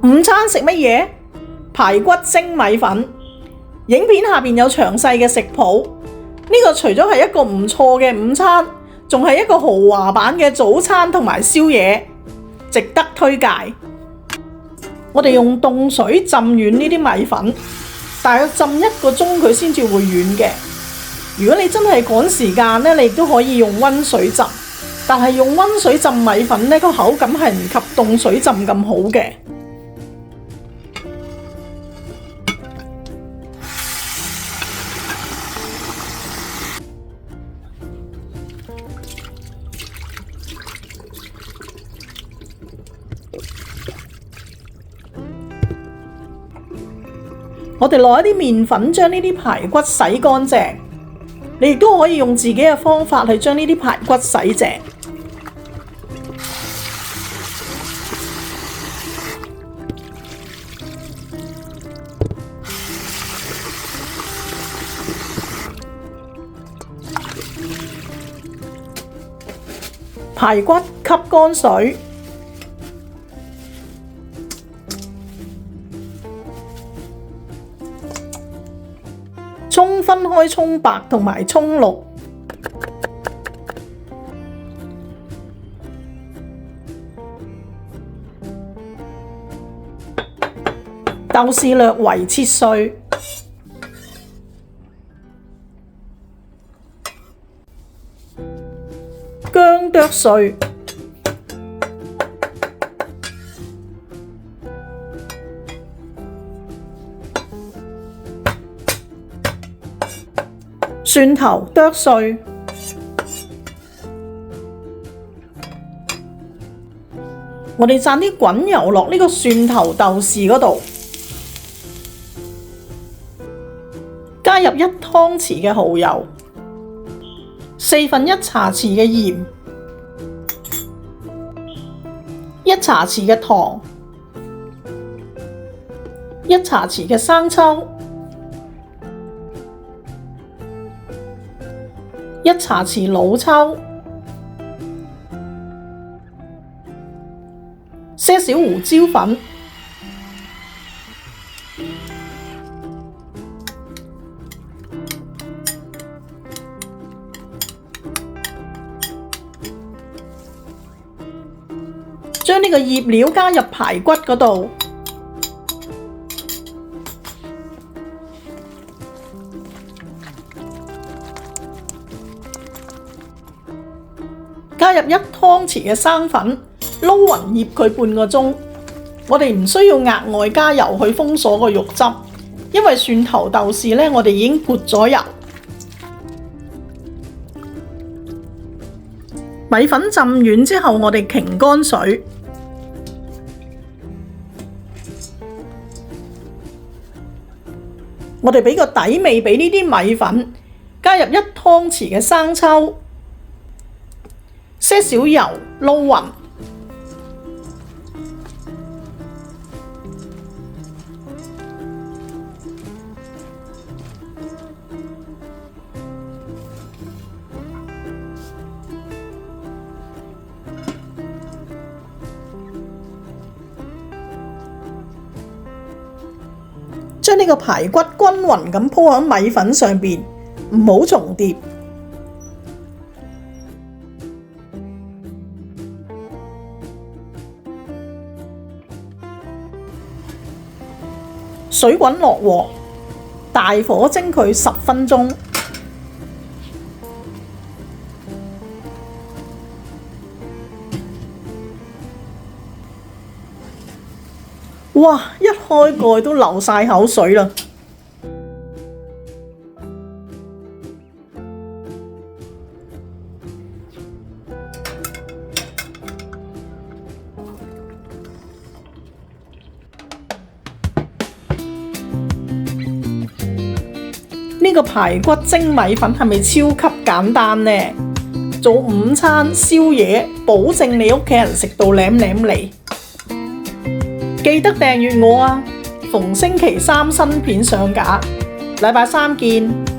午餐食乜嘢？排骨蒸米粉。影片下邊有詳細嘅食譜。呢個除咗係一個唔錯嘅午餐，仲係一個豪華版嘅早餐同埋宵夜，值得推介。我哋用凍水浸軟呢啲米粉，大約浸1個鐘佢先至會軟嘅。如果你真係趕時間呢，你亦都可以用溫水浸，但係用溫水浸米粉呢，個口感係唔及凍水浸咁好嘅。我哋攞一啲麵粉將呢啲排骨洗乾淨，你亦都可以用自己嘅方法去將呢啲排骨洗淨。排骨吸乾水。蔥分開蔥白同埋蔥綠，豆豉略為切碎，薑剁碎，蒜頭剁碎，我哋灒啲滾油落呢個蒜頭豆豉嗰度，加入1湯匙嘅蠔油，1/4茶匙嘅鹽，1茶匙嘅糖，1茶匙嘅生抽，1茶匙老抽，些少胡椒粉，將呢個醃料加入排骨嗰度。加入1湯匙嘅生粉，撈勻醃佢半個鐘。我哋唔需要額外加油去封鎖個肉汁，因為蒜頭豆豉呢，我哋已經撥咗油。米粉浸軟之後，我哋擎乾水，我哋俾個底味俾呢啲米粉，加入1湯匙嘅生抽。些少油撈勻，將呢個排骨均勻咁鋪喺米粉上邊，唔好重疊。水滾落鑊，大火蒸佢10分鐘。哇！一開蓋都流晒口水啦！呢個排骨蒸米粉係咪超級簡單呢？做午餐、宵夜，保證你屋企人食到舐舐脷。記得訂閱我啊！逢星期3新片上架，禮拜3見。